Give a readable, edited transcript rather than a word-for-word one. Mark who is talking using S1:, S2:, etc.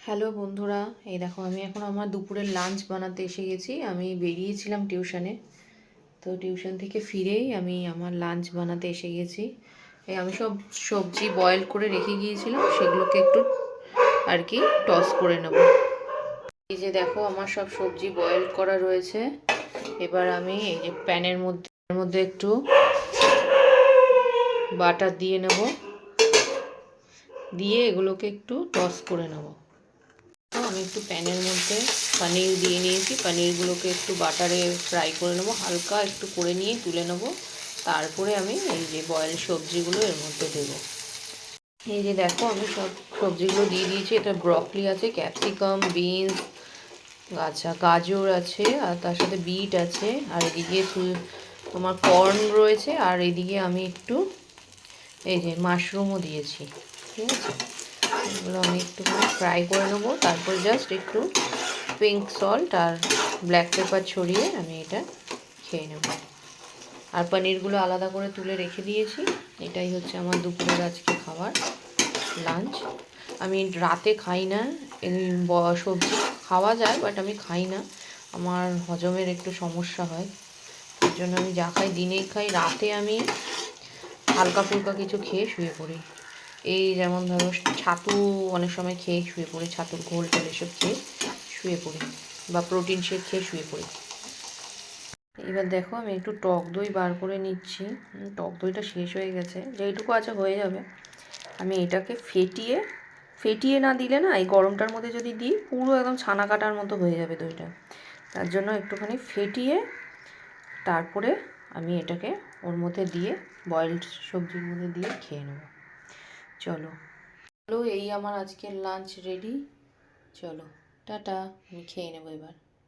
S1: Hello বন্ধুরা, এই দেখো আমি এখন আমার দুপুরের লাঞ্চ বানাতে এসে গেছি। আমি বেরিয়েছিলাম টিউশনে, তো টিউশন থেকে ফিরেই আমি আমার লাঞ্চ বানাতে এসে গেছি। এই আমি সব সবজি বয়েল করে রেখে গিয়েছিলাম, সেগুলোকে একটু আর কি টস করে নেব। এই যে দেখো আমার সব সবজি বয়েল করা রয়েছে। এবার আমি এই যে প্যানের মধ্যে একটু বাটার দিয়ে নেব, দিয়ে এগুলোকে একটু টস করে নেব। আমি একটু প্যানের মধ্যে পনির দিয়ে নিয়েছি, পনিরগুলোকে একটু বাটারে ফ্রাই করে নেবো, হালকা একটু করে নিয়ে তুলে নেবো। তারপরে আমি এই যে বয়েল সবজিগুলো এর মধ্যে দেবো। এই যে দেখো আমি সব সবজিগুলো দিয়ে দিয়েছি। এটা ব্রকলি আছে, ক্যাপসিকাম, বিনস, আচ্ছা গাজর আছে, আর তার সাথে বিট আছে, আর এদিকে তোমার কর্ন রয়েছে, আর এদিকে আমি একটু এই যে মাশরুমও দিয়েছি। ঠিক আছে, এগুলো আমি একটু ফ্রাই করে নেবো। তারপর জাস্ট একটু পিঙ্ক সল্ট আর ব্ল্যাক পেপার ছড়িয়ে আমি এটা খেয়ে নেব। আর পনিরগুলো আলাদা করে তুলে রেখে দিয়েছি। এটাই হচ্ছে আমার দুপুরের আজকে খাবার, লাঞ্চ। আমি রাতে খাই না, এই সবজি খাওয়া যায় বাট আমি খাই না, আমার হজমের একটু সমস্যা হয়। এর জন্য আমি যা খাই দিনেই খাই, রাতে আমি হালকা ফুলকা কিছু খেয়ে শুয়ে পড়ি। এই যেমন ধরো ছাতু অনেক সময় খেয়ে শুয়ে পড়ি, ছাতুর ঘোল টোল এসব খেয়ে শুয়ে পড়ি, বা প্রোটিন শেক খেয়ে শুয়ে পড়ি। এবার দেখো আমি একটু টক দই বার করে নিচ্ছি। টক দইটা শেষ হয়ে গেছে, যেইটুকু আছে হয়ে যাবে। আমি এটাকে ফেটিয়ে না দিলে না, এই গরমটার মধ্যে যদি দিই পুরো একদম ছানা কাটার মতো হয়ে যাবে দইটা। তার জন্য একটুখানি ফেটিয়ে তারপরে আমি এটাকে ওর মধ্যে দিয়ে বয়েলড সবজির মধ্যে দিয়ে খেয়ে নেব। চলো এই আমার আজকের লাঞ্চ রেডি। চলো টাটা, আমি খেয়ে নেবো এবার।